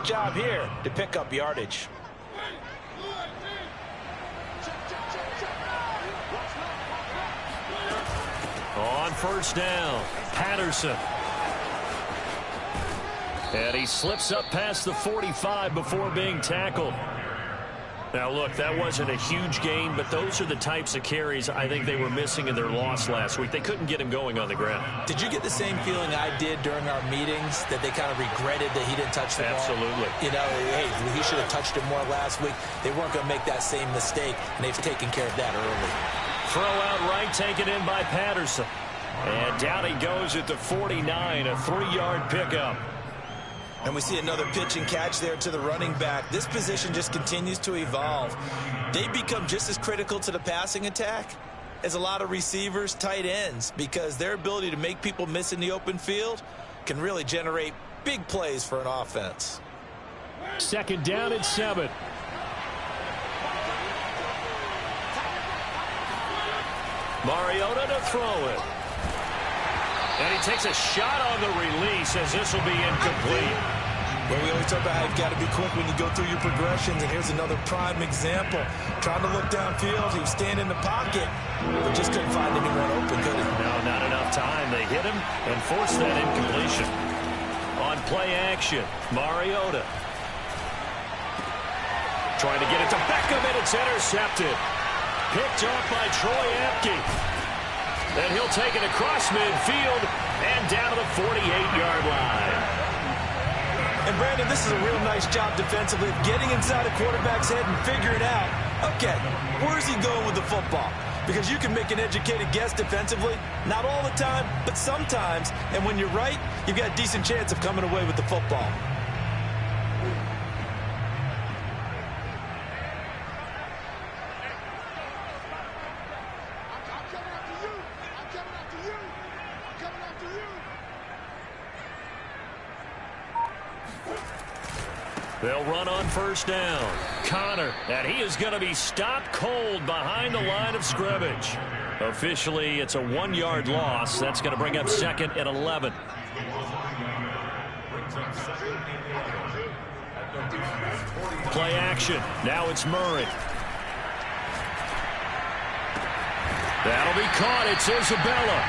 job here to pick up yardage. On first down, Patterson. And he slips up past the 45 before being tackled. Now, look, that wasn't a huge gain, but those are the types of carries I think they were missing in their loss last week. They couldn't get him going on the ground. Did you get the same feeling I did during our meetings, that they kind of regretted that he didn't touch the ball? Absolutely. You know, hey, he should have touched it more last week. They weren't going to make that same mistake, and they've taken care of that early. Throw out right, taken in by Patterson. And down he goes at the 49, a 3-yard pickup. And we see another pitch and catch there to the running back. This position just continues to evolve. They become just as critical to the passing attack as a lot of receivers, tight ends, because their ability to make people miss in the open field can really generate big plays for an offense. Second down and 7. Mariota to throw it. And he takes a shot on the release as this will be incomplete. Well, we always talk about how you've got to be quick when you go through your progressions, and here's another prime example. Trying to look downfield, he was standing in the pocket, but just couldn't find anyone open, could he? No, not enough time. They hit him and forced that incompletion. On play action, Mariota. Trying to get it to Beckham, and it's intercepted. Picked off by Troy Apke. And he'll take it across midfield and down to the 48-yard line. And, Brandon, this is a real nice job defensively of getting inside a quarterback's head and figuring out, okay, where's he going with the football? Because you can make an educated guess defensively, not all the time, but sometimes. And when you're right, you've got a decent chance of coming away with the football. They'll run on first down. Connor, and he is going to be stopped cold behind the line of scrimmage. Officially, it's a 1-yard loss. That's going to bring up second and 11. Play action. Now it's Murray. That'll be caught. It's Isabella.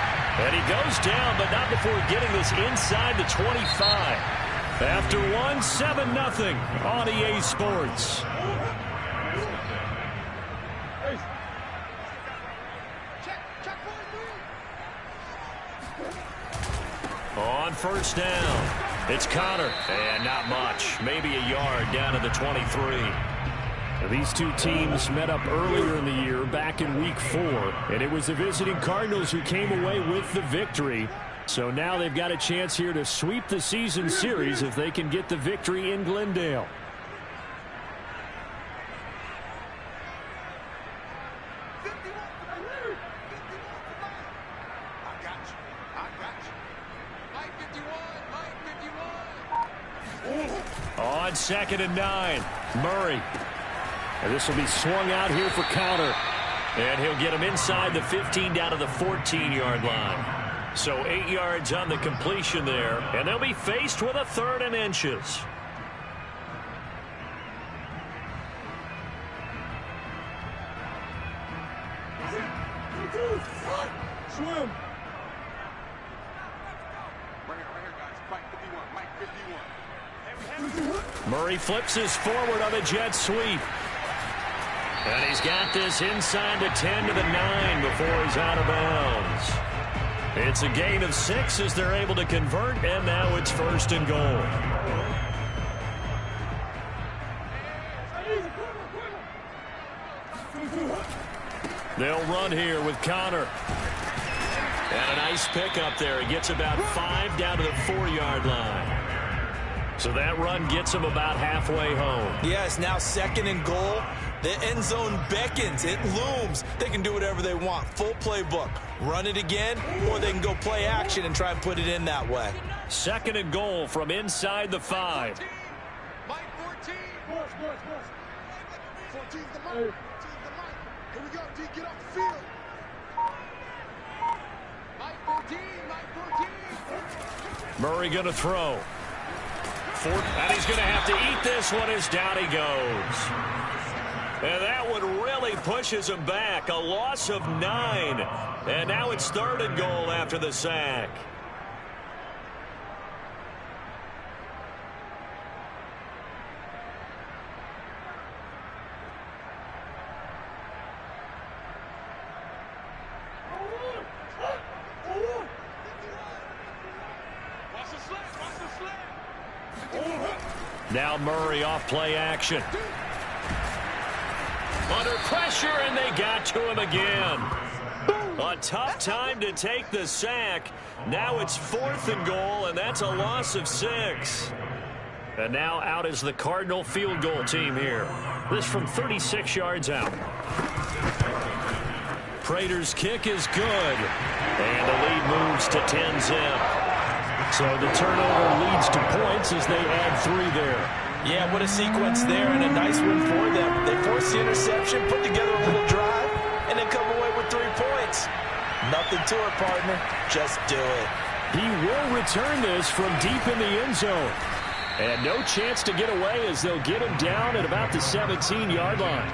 And he goes down, but not before getting this inside the 25. After 1, 7-0 on EA Sports. On first down, it's Connor, and not much. Maybe a yard down to the 23. These two teams met up earlier in the year, back in Week 4, and it was the visiting Cardinals who came away with the victory. So now they've got a chance here to sweep the season series if they can get the victory in Glendale. On second and 9, Murray. And this will be swung out here for Connor. And he'll get him inside the 15 down to the 14-yard line. So 8 yards on the completion there, and they'll be faced with a 3rd and inches. Swim. Murray flips his forward on the jet sweep. And he's got this inside the 10 to the 9 before he's out of bounds. It's a gain of 6 as they're able to convert, and now it's 1st and goal. They'll run here with Connor. And a nice pickup there. He gets about 5 down to the 4-yard line. So that run gets him about halfway home. Yes, now 2nd and goal. The end zone beckons. It looms. They can do whatever they want. Full playbook. Run it again, or they can go play action and try and put it in that way. 2nd and goal from inside the 5. Mike 14. 14's the mic. 14's the mic. Here we go, D. Get off the field. Mike 14. Mike 14. Murray going to throw. And he's going to have to eat this one is down he goes. And that one really pushes him back. A loss of 9. And now it's 3rd and goal after the sack. Now Murray off play action. Under pressure, and they got to him again. A tough time to take the sack. Now it's 4th and goal, and that's a loss of 6. And now out is the Cardinal field goal team here. This from 36 yards out. Prater's kick is good. And the lead moves to 10-zip. So the turnover leads to points as they add 3 there. Yeah, what a sequence there, and a nice win for them. They forced the interception, put together a little drive, and then come away with 3 points. Nothing to it, partner. Just do it. He will return this from deep in the end zone. And no chance to get away as they'll get him down at about the 17-yard line.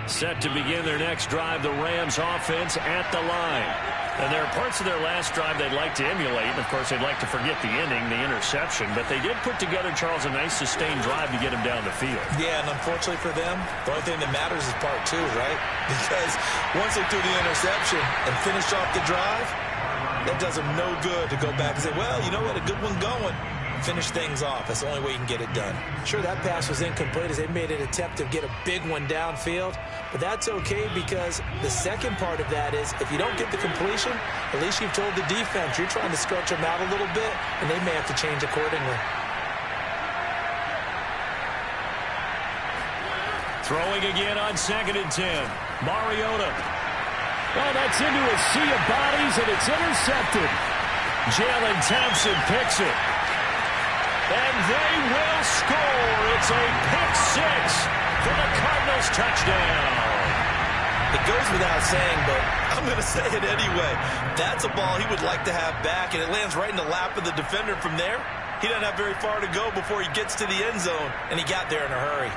Set to begin their next drive, the Rams offense at the line. And there are parts of their last drive they'd like to emulate. And, of course, they'd like to forget the ending, the interception. But they did put together, Charles, a nice sustained drive to get him down the field. Yeah, and unfortunately for them, the only thing that matters is part 2, right? Because once they threw the interception and finished off the drive, that does them no good to go back and say, well, you know what, a good one going. Finish things off. That's the only way you can get it done. Sure, that pass was incomplete as they made an attempt to get a big one downfield, but that's okay because the second part of that is if you don't get the completion, at least you've told the defense you're trying to stretch them out a little bit, and they may have to change accordingly. Throwing again on 2nd and 10. Mariota. Oh, that's into a sea of bodies, and it's intercepted. Jalen Thompson picks it. And they will score. It's a pick 6 for the Cardinals touchdown. It goes without saying, but I'm going to say it anyway. That's a ball he would like to have back, and it lands right in the lap of the defender from there. He doesn't have very far to go before he gets to the end zone, and he got there in a hurry.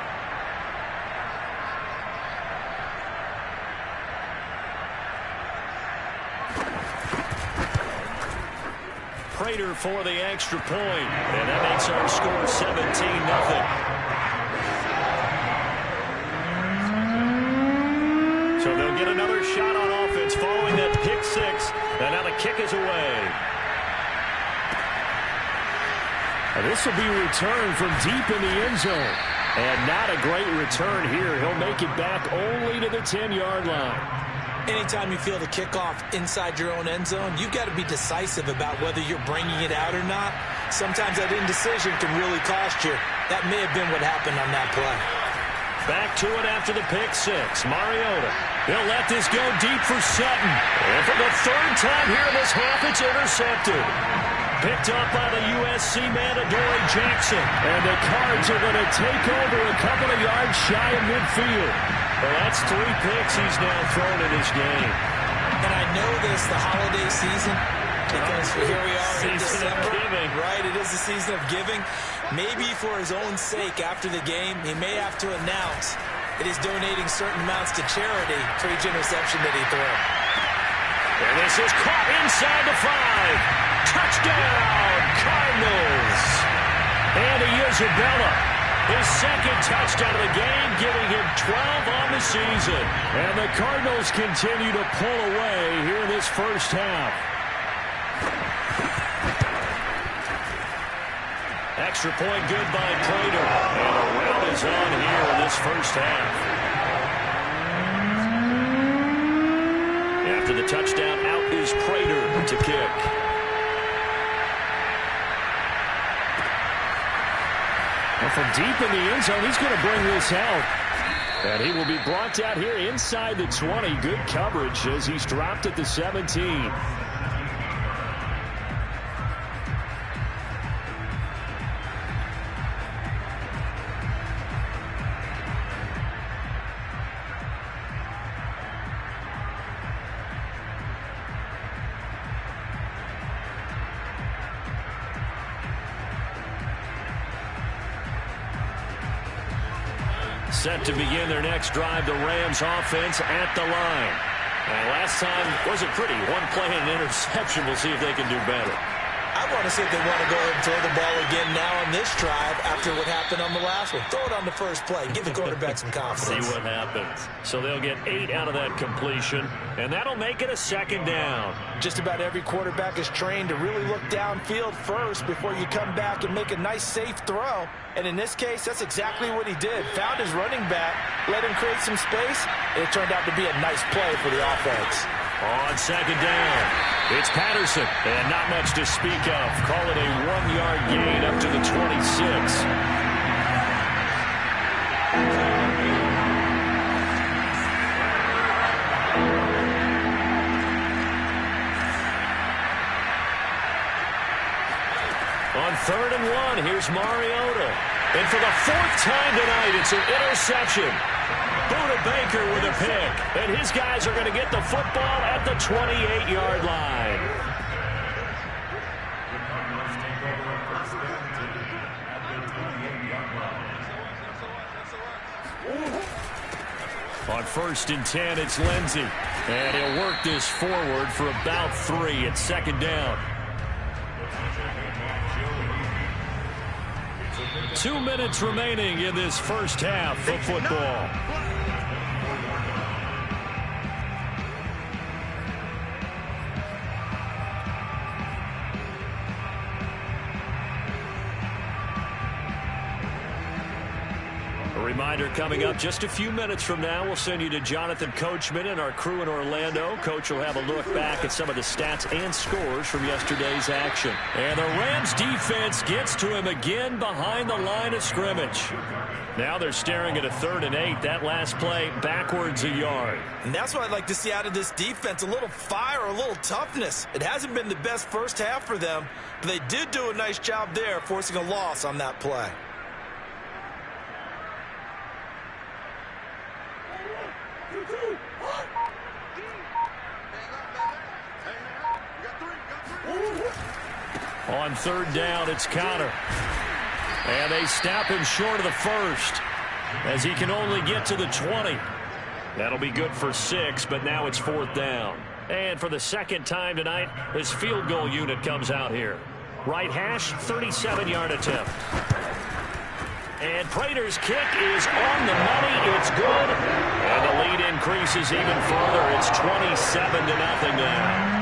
Prater for the extra point, and that makes our score 17-0. So they'll get another shot on offense following that pick 6, and now the kick is away. And this will be returned from deep in the end zone, and not a great return here. He'll make it back only to the 10-yard line. Anytime you feel the kickoff inside your own end zone, you've got to be decisive about whether you're bringing it out or not. Sometimes that indecision can really cost you. That may have been what happened on that play. Back to it after the pick 6. Mariota. He'll let this go deep for Sutton. And for the 3rd time here in this half, it's intercepted. Picked up by the USC man, Adoree Jackson. And the Cards are going to take over a couple of yards shy of midfield. Well, that's 3 picks he's now thrown in this game. And I know this, the holiday season, because here we are in December. Right, it is the season of giving. Maybe for his own sake after the game, he may have to announce that he's donating certain amounts to charity for each interception that he threw. And this is caught inside the 5. Touchdown, Cardinals. Andy Isabella, his 2nd touchdown of the game, giving him 12 on the season. And the Cardinals continue to pull away here in this first half. Extra point good by Prater. And a rout is on here in this first half. After the touchdown, out is Prater to kick. And from deep in the end zone, he's going to bring this out. And he will be brought down here inside the 20. Good coverage as he's dropped at the 17. Set to begin their next drive, the Rams offense at the line. And last time wasn't pretty. One play and an interception. We'll see if they can do better. I want to see if they want to go ahead and throw the ball again now on this drive after what happened on the last one. Throw it on the first play. Give the quarterback some confidence. See what happens. So they'll get 8 out of that completion, and that'll make it a second down. Just about every quarterback is trained to really look downfield first before you come back and make a nice, safe throw. And in this case, that's exactly what he did. Found his running back, let him create some space, and it turned out to be a nice play for the offense. On second down, it's Patterson, and not much to speak of. Call it a 1-yard gain up to the 26. On 3rd and 1, here's Mariota. And for the 4th time tonight, it's an interception. Buda Baker with a pick. And his guys are going to get the football at the 28-yard line. On 1st and 10, it's Lindsey. And he'll work this forward for about 3 at second down. 2 minutes remaining in this first half of football. A reminder coming up just a few minutes from now, we'll send you to Jonathan Coachman and our crew in Orlando. Coach will have a look back at some of the stats and scores from yesterday's action. And the Rams defense gets to him again behind the line of scrimmage. Now they're staring at a 3rd and 8. That last play backwards a yard. And that's what I'd like to see out of this defense, a little fire, a little toughness. It hasn't been the best first half for them, but they did do a nice job there, forcing a loss on that play. On 3rd down, it's Conner. And they snap him short of the 1st as he can only get to the 20. That'll be good for 6, but now it's 4th down. And for the 2nd time tonight, his field goal unit comes out here. Right hash, 37-yard attempt. And Prater's kick is on the money. It's good. And the lead increases even further. It's 27-0 now.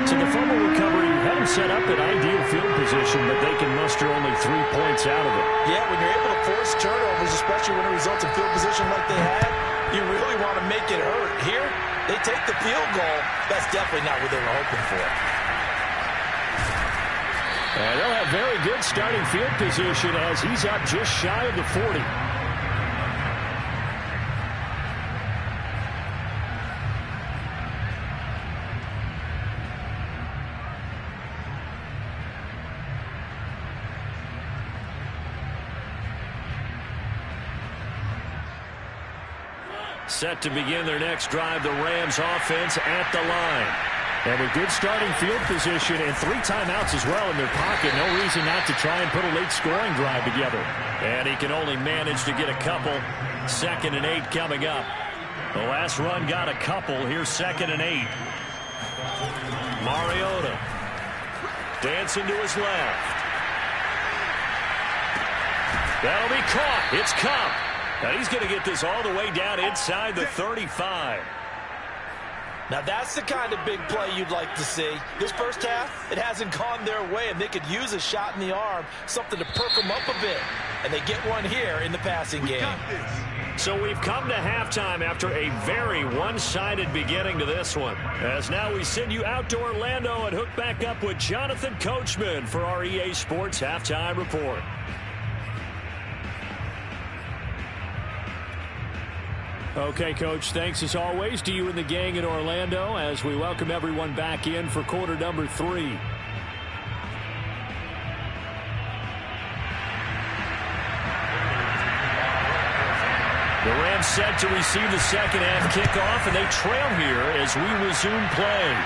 So the fumble recovery had him set up in ideal field position, but they can muster only 3 points out of it. Yeah, when you're able to force turnovers, especially when it results in field position like they had, you really want to make it hurt. Here, they take the field goal. That's definitely not what they were hoping for. And they'll have very good starting field position as he's up just shy of the 40. Set to begin their next drive, the Rams offense at the line. And with good starting field position and 3 timeouts as well in their pocket, no reason not to try and put a late scoring drive together. And he can only manage to get a couple. 2nd and 8 coming up. The last run got a couple. Here's 2nd and 8. Mariota dancing to his left. That'll be caught. It's Kupp. And he's going to get this all the way down inside the 35. Now that's the kind of big play you'd like to see. This first half, it hasn't gone their way, and they could use a shot in the arm, something to perk them up a bit. And they get one here in the passing game. So we've come to halftime after a very one-sided beginning to this one. As now we send you out to Orlando and hook back up with Jonathan Coachman for our EA Sports Halftime Report. Okay, Coach, thanks as always to you and the gang in Orlando as we welcome everyone back in for quarter number 3. The Rams set to receive the second half kickoff, and they trail here as we resume play.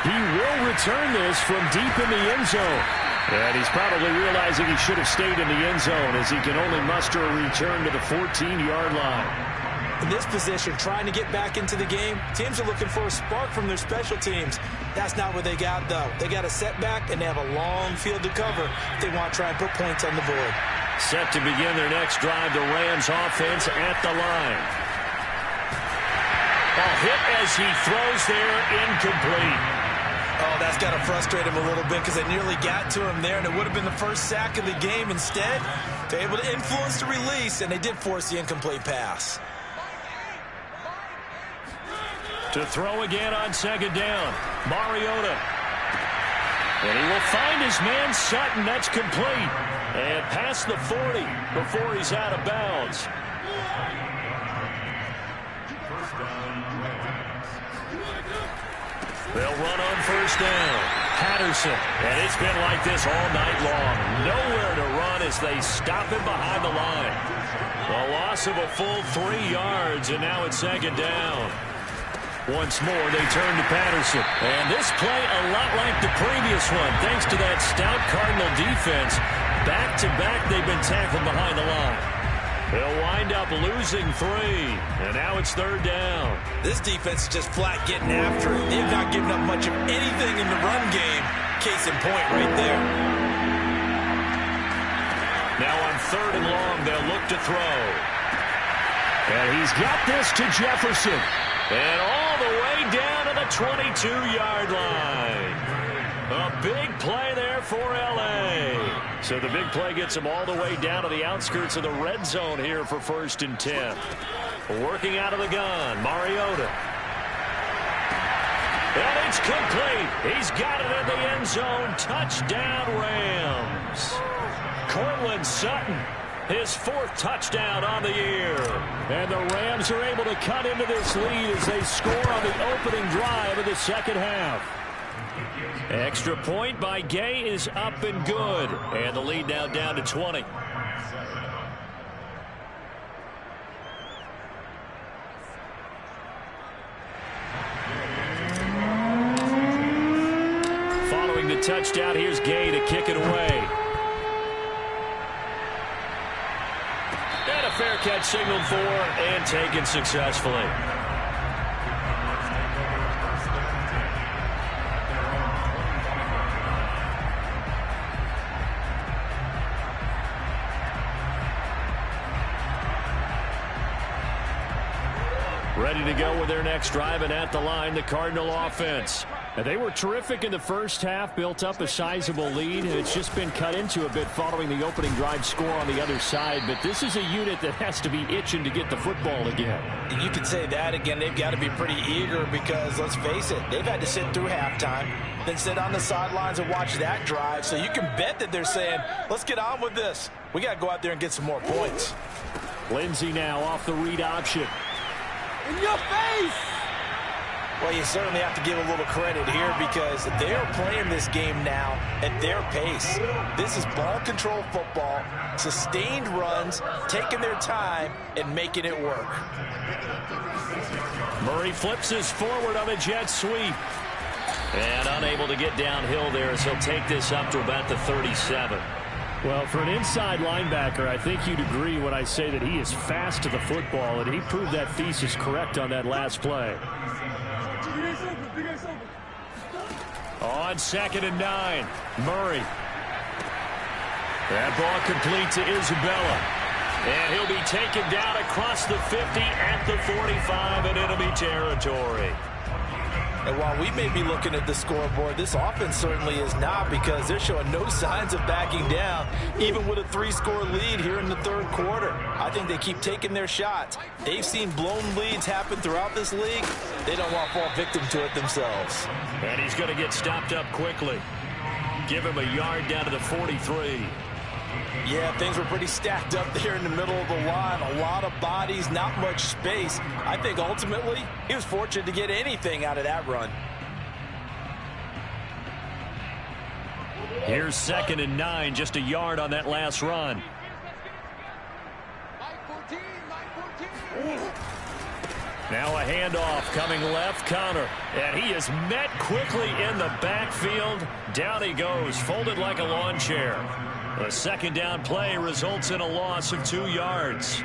He will return this from deep in the end zone. And he's probably realizing he should have stayed in the end zone as he can only muster a return to the 14-yard line. In this position, trying to get back into the game, teams are looking for a spark from their special teams. That's not what they got, though. They got a setback, and they have a long field to cover if they want to try and put points on the board. Set to begin their next drive, the Rams offense at the line. A hit as he throws there, incomplete. Oh, that's got to frustrate him a little bit because they nearly got to him there, and it would have been the first sack of the game. Instead, they're able to influence the release, and they did force the incomplete pass. To throw again on second down, Mariota. And he will find his man Sutton. That's complete. And past the 40 before he's out of bounds. They'll run on first down. Patterson. And it's been like this all night long. Nowhere to run as they stop him behind the line. A loss of a full 3 yards, and now it's second down. Once more, they turn to Patterson. And this play a lot like the previous one, thanks to that stout Cardinal defense. Back-to-back, they've been tackled behind the line. They'll wind up losing 3. And now it's third down. This defense is just flat getting after it. They've not given up much of anything in the run game. Case in point right there. Now on third and long, they'll look to throw. And he's got this to Jefferson. And all the way down to the 22-yard line. A big play there for L.A. So the big play gets him all the way down to the outskirts of the red zone here for 1st and 10. Working out of the gun, Mariota. And it's complete. He's got it in the end zone. Touchdown, Rams. Courtland Sutton, his 4th touchdown on the year. And the Rams are able to cut into this lead as they score on the opening drive of the second half. Extra point by Gay is up and good. And the lead now down to 20. Following the touchdown, here's Gay to kick it away. And a fair catch signaled for and taken successfully. Ready to go with their next drive, and at the line, the Cardinal offense. And they were terrific in the first half, built up a sizable lead. It's just been cut into a bit following the opening drive score on the other side. But this is a unit that has to be itching to get the football again. You could say that again. They've got to be pretty eager because, let's face it, they've had to sit through halftime, then sit on the sidelines and watch that drive. So you can bet that they're saying, let's get on with this. We got to go out there and get some more points. Lindsey now off the read option. In your face! Well, you certainly have to give a little credit here because they're playing this game now at their pace. This is ball control football, sustained runs, taking their time, and making it work. Murray flips his forward on a jet sweep. And unable to get downhill there as he'll take this up to about the 37. Well, for an inside linebacker, I think you'd agree when I say that he is fast to the football, and he proved that thesis correct on that last play. On 2nd and 9, Murray. That ball complete to Isabella. And he'll be taken down across the 50 at the 45 in enemy territory. And while we may be looking at the scoreboard, this offense certainly is not because they're showing no signs of backing down, even with a 3-score lead here in the third quarter. I think they keep taking their shots. They've seen blown leads happen throughout this league. They don't want to fall victim to it themselves. And he's going to get stopped up quickly. Give him a yard down to the 43. Yeah, things were pretty stacked up there in the middle of the line. A lot of bodies, not much space. I think ultimately he was fortunate to get anything out of that run. Here's 2nd and 9, just a yard on that last run. Now a handoff coming left, Connor. And he is met quickly in the backfield. Down he goes, folded like a lawn chair. A second down play results in a loss of 2 yards.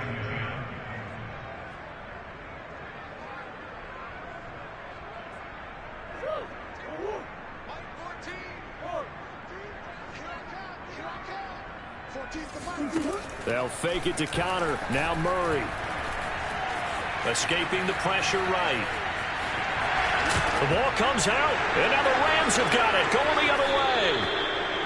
They'll fake it to Connor. Now Murray. Escaping the pressure right. The ball comes out, and now the Rams have got it, going the other way.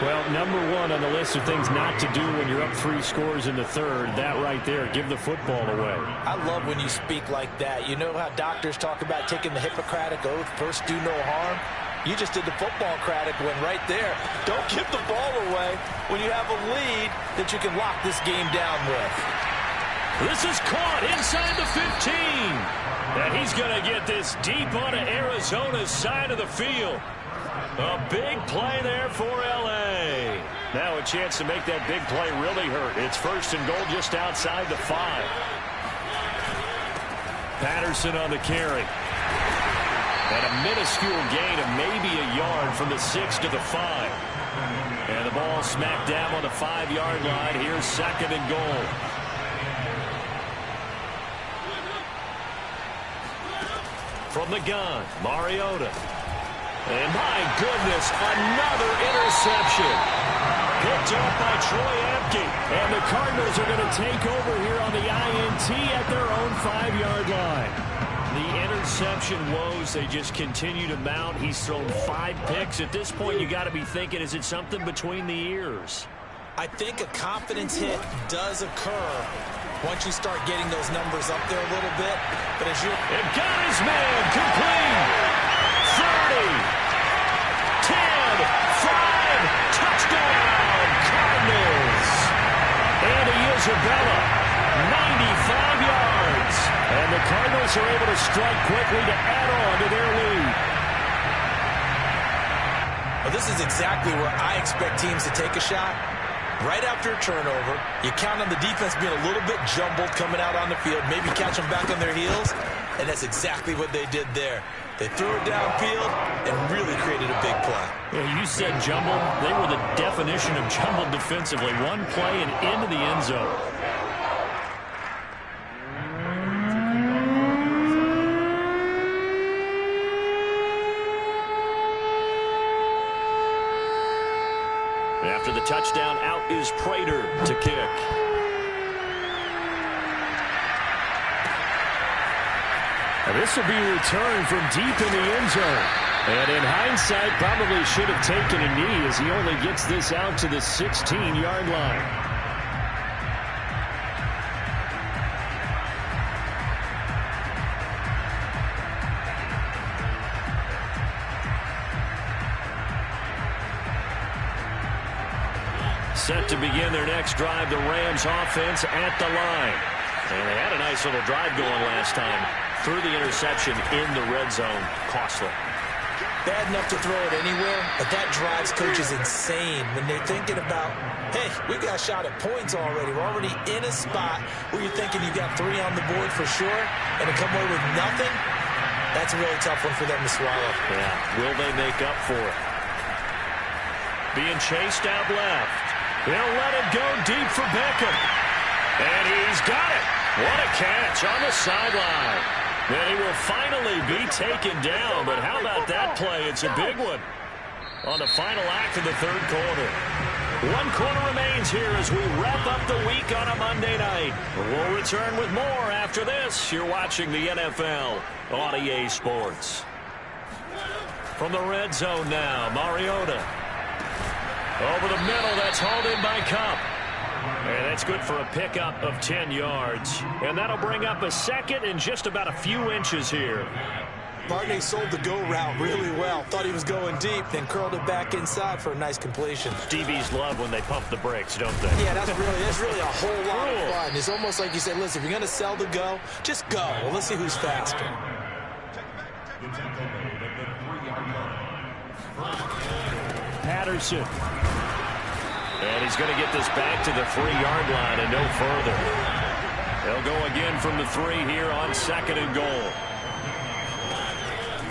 Well, number one on the list of things not to do when you're up 3 scores in the third, that right there, give the football away. I love when you speak like that. You know how doctors talk about taking the Hippocratic Oath, first do no harm? You just did the football-cratic one right there. Don't give the ball away when you have a lead that you can lock this game down with. This is caught inside the 15. And he's going to get this deep onto Arizona's side of the field. A big play there for L.A. Now a chance to make that big play really hurt. It's first and goal just outside the 5. Patterson on the carry. And a minuscule gain of maybe a yard from the 6 to the 5. And the ball smacked down on the 5-yard line. Here's second and goal. From the gun, Mariota. And my goodness, another interception. Picked up by Troy Apke. And the Cardinals are going to take over here on the INT at their own 5-yard line. The interception woes, they just continue to mount. He's thrown 5 picks. At this point, you got to be thinking, is it something between the ears? I think a confidence hit does occur once you start getting those numbers up there a little bit. But as you're... And got his man complete. 30, 10, 5, touchdown, Cardinals. Andy Isabella, 95 yards. And the Cardinals are able to strike quickly to add on to their lead. Well, this is exactly where I expect teams to take a shot. Right after a turnover, you count on the defense being a little bit jumbled coming out on the field, maybe catch them back on their heels, and that's exactly what they did there. They threw it downfield and really created a big play. Yeah, you said jumbled. They were the definition of jumbled defensively. One play and into the end zone. After the touchdown, out is Prater to kick. And this will be returned from deep in the end zone. And in hindsight, probably should have taken a knee as he only gets this out to the 16-yard line. Set to begin their next drive, the Rams offense at the line. And they had a nice little drive going last time. Threw the interception in the red zone. Costly. Bad enough to throw it anywhere, but that drives coaches insane when they're thinking about, hey, we got a shot at points already. We're already in a spot where you're thinking you got 3 on the board for sure, and to come away with nothing, that's a really tough one for them to swallow. Yeah, will they make up for it? Being chased out left. They'll let it go deep for Beckham. And he's got it. What a catch on the sideline. And he will finally be taken down. But how about that play? It's a big one on the final act of the third quarter. 1 quarter remains here as we wrap up the week on a Monday night. We'll return with more after this. You're watching the NFL on EA Sports. From the red zone now, Mariota. Over the middle, that's hauled in by Kupp. And that's good for a pickup of 10 yards. And that'll bring up a second and just about a few inches here. Barney sold the go route really well. Thought he was going deep, then curled it back inside for a nice completion. DBs love when they pump the brakes, don't they? Yeah, that's really a whole lot of fun. It's almost like you said, listen, if you're going to sell the go, just go. Well, let's see who's faster. Patterson. And he's going to get this back to the 3-yard line and no further. They'll go again from the 3 here on 2nd and goal.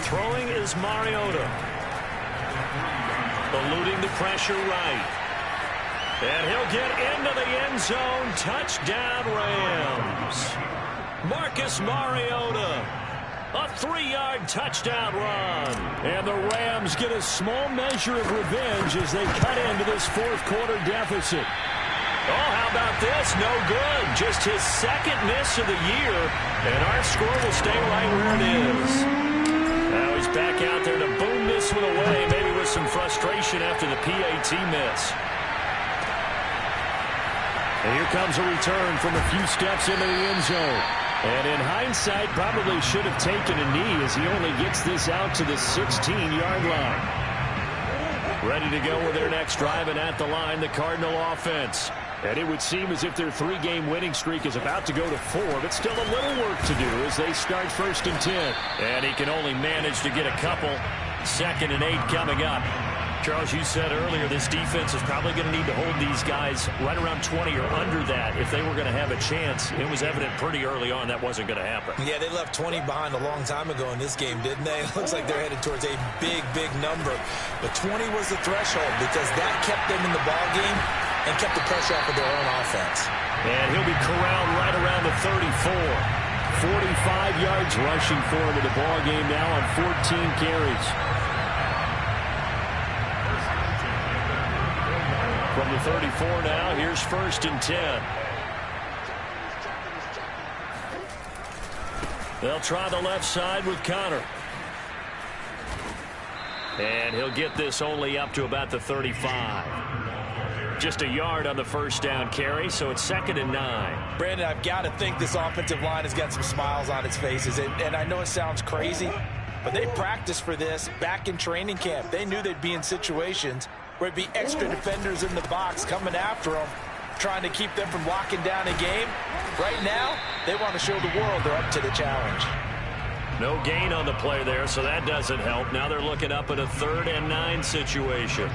Throwing is Mariota. Eluding the pressure right. And he'll get into the end zone. Touchdown, Rams. Marcus Mariota. A 3-yard touchdown run. And the Rams get a small measure of revenge as they cut into this 4th quarter deficit. Oh, how about this? No good. Just his 2nd miss of the year. And our score will stay right where it is. Now he's back out there to boom this one away, maybe with some frustration after the PAT miss. And here comes a return from a few steps into the end zone. And in hindsight, probably should have taken a knee as he only gets this out to the 16-yard line. Ready to go with their next drive, and at the line, the Cardinal offense. And it would seem as if their 3-game winning streak is about to go to 4, but still a little work to do as they start 1st and 10. And he can only manage to get a couple. 2nd and 8 coming up. Charles, you said earlier this defense is probably going to need to hold these guys right around 20 or under that if they were going to have a chance. It was evident pretty early on that wasn't going to happen. Yeah, they left 20 behind a long time ago in this game, didn't they? It looks like they're headed towards a big, big number. But 20 was the threshold because that kept them in the ball game and kept the pressure off of their own offense. And he'll be corralled right around the 34. 45 yards rushing for him in the ball game now on 14 carries. From the 34 now, here's 1st and 10. They'll try the left side with Connor. And he'll get this only up to about the 35. Just a yard on the 1st down carry, so it's 2nd and 9. Brandon, I've got to think this offensive line has got some smiles on its faces. And I know it sounds crazy, but they practiced for this back in training camp. They knew they'd be in situations where it'd be extra defenders in the box coming after them, trying to keep them from locking down a game. Right now, they want to show the world they're up to the challenge. No gain on the play there, so that doesn't help. Now they're looking up at a 3rd and 9 situation.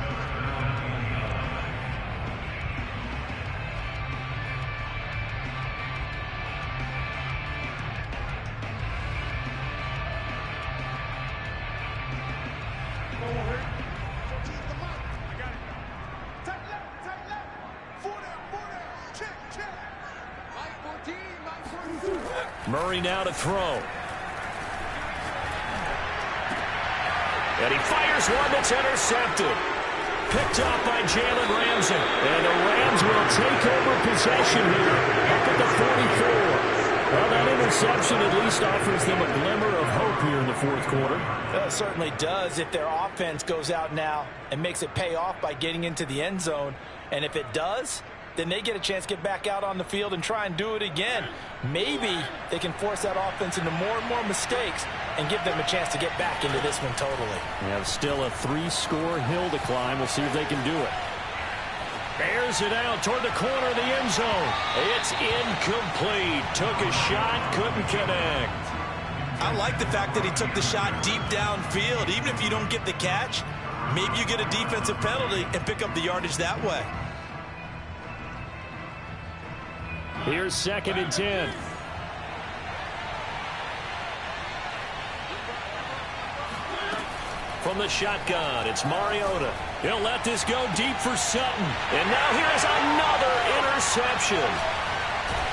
Murray now to throw. And he fires one that's intercepted. Picked up by Jalen Ramsey. And the Rams will take over possession here up at the 44. Well, that interception at least offers them a glimmer of hope here in the 4th quarter. Well, it certainly does if their offense goes out now and makes it pay off by getting into the end zone. And if it does, then they get a chance to get back out on the field and try and do it again. Maybe they can force that offense into more and more mistakes and give them a chance to get back into this one totally. They have still a 3-score hill to climb. We'll see if they can do it. Airs it out toward the corner of the end zone. It's incomplete. Took a shot, couldn't connect. I like the fact that he took the shot deep downfield. Even if you don't get the catch, maybe you get a defensive penalty and pick up the yardage that way. Here's 2nd and 10. From the shotgun, it's Mariota. He'll let this go deep for Sutton. And now here's another interception.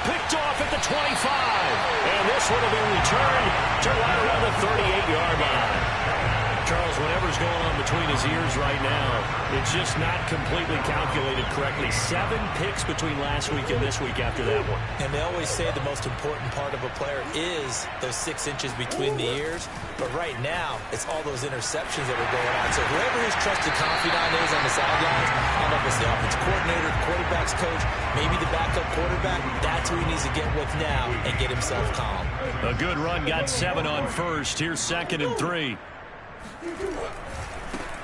Picked off at the 25. And this one will be returned to right around the 38-yard line. Charles, whatever's going on between his ears right now, it's just not completely calculated correctly. 7 picks between last week and this week after that one. And they always say the most important part of a player is those 6 inches between the ears. But right now, it's all those interceptions that are going on. So whoever his trusted confidant is on the sidelines, I don't know if it's the offensive coordinator, the quarterback's coach, maybe the backup quarterback, that's who he needs to get with now and get himself calm. A good run, got 7 on 1st. Here's 2nd and 3.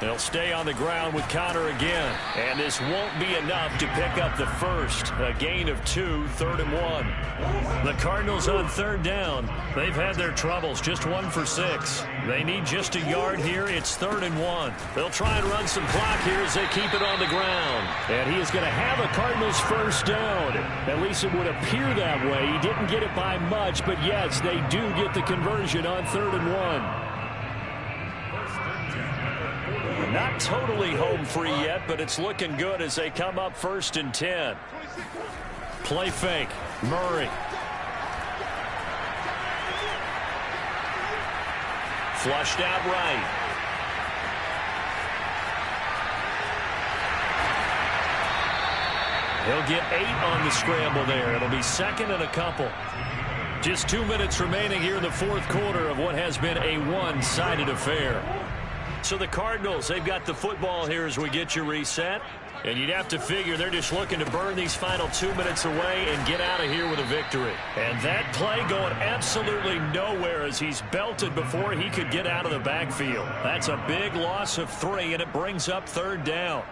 They'll stay on the ground with Conner again. And this won't be enough to pick up the first. A gain of 2, 3rd and 1. The Cardinals on 3rd down. They've had their troubles, just 1 for 6. They need just a yard here. It's 3rd and 1. They'll try and run some clock here as they keep it on the ground. And he is going to have a Cardinals first down. At least it would appear that way. He didn't get it by much, but yes, they do get the conversion on 3rd and 1. Not totally home free yet, but it's looking good as they come up 1st and 10. Play fake. Murray. Flushed out right. He'll get 8 on the scramble there. It'll be 2nd and a couple. Just 2 minutes remaining here in the 4th quarter of what has been a one-sided affair. So the Cardinals, they've got the football here as we get you reset. And you'd have to figure they're just looking to burn these final 2 minutes away and get out of here with a victory. And that play going absolutely nowhere as he's belted before he could get out of the backfield. That's a big loss of 3, and it brings up 3rd down.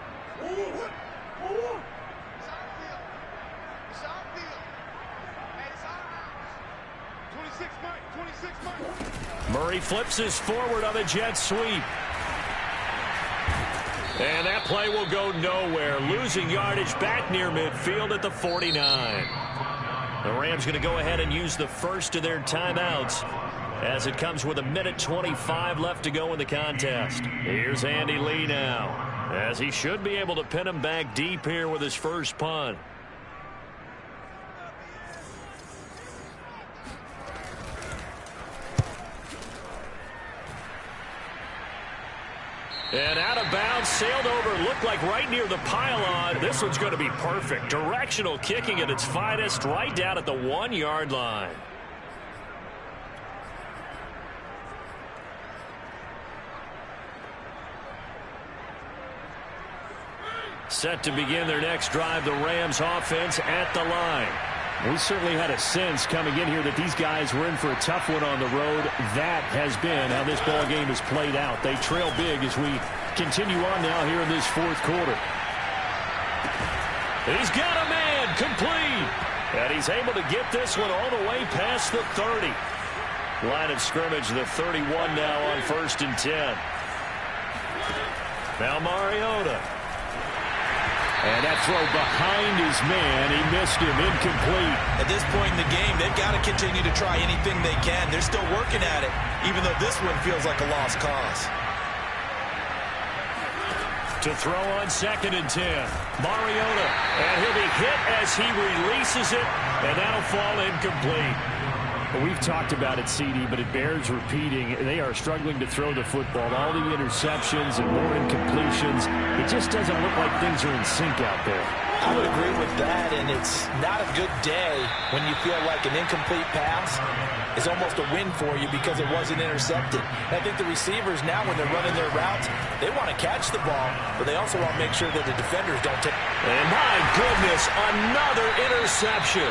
Murray flips his forward on the jet sweep. And that play will go nowhere. Losing yardage back near midfield at the 49. The Rams going to go ahead and use the first of their timeouts as it comes with 1:25 left to go in the contest. Here's Andy Lee now, as he should be able to pin him back deep here with his first punt. And out of bounds, sailed over, looked like right near the pylon. This one's going to be perfect. Directional kicking at its finest, right down at the 1-yard line. Set to begin their next drive, the Rams offense at the line. We certainly had a sense coming in here that these guys were in for a tough one on the road. That has been how this ball game has played out. They trail big as we continue on now here in this 4th quarter. He's got a man, complete. And he's able to get this one all the way past the 30. Line of scrimmage, the 31 now on 1st and 10. Now Mariota. And that throw behind his man, he missed him, incomplete. At this point in the game, they've got to continue to try anything they can. They're still working at it, even though this one feels like a lost cause. To throw on 2nd and 10, Mariota. And he'll be hit as he releases it, and that'll fall incomplete. We've talked about it, CD, but it bears repeating. They are struggling to throw the football. All the interceptions and more incompletions. It just doesn't look like things are in sync out there. I would agree with that, and it's not a good day when you feel like an incomplete pass is almost a win for you because it wasn't intercepted. And I think the receivers now, when they're running their routes, they want to catch the ball, but they also want to make sure that the defenders don't take. And my goodness, another interception.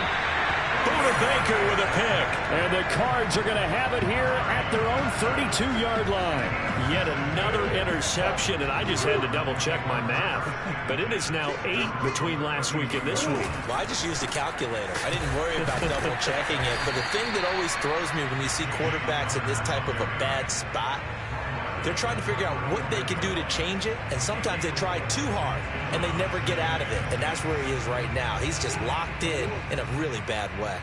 Buda Baker with a pick. And the Cards are going to have it here at their own 32-yard line. Yet another interception, and I just had to double-check my math. But it is now 8 between last week and this week. Well, I just used a calculator. I didn't worry about double-checking it. But the thing that always throws me when you see quarterbacks in this type of a bad spot, they're trying to figure out what they can do to change it, and sometimes they try too hard, and they never get out of it. And that's where he is right now. He's just locked in a really bad way.